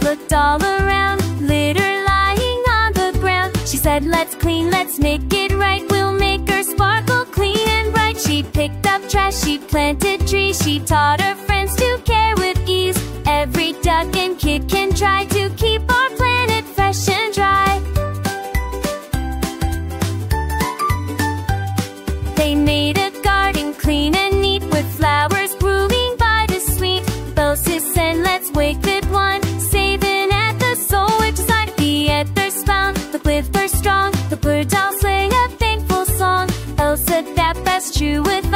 looked all around, litter lying on the ground. She said, let's clean, let's make it right. We'll make her sparkle clean and bright. She picked up trash, she planted trees. She taught her friends to care with ease. Every duck and kid can try to keep our planet fresh and dry. They made a garden clean and neat, with flowers blooming by the sweet. Boses said, let's wake it one, saving at the soul which side. The ether's found, the quiver's strong, the birds all sing a thankful song. Oh, said that that's true with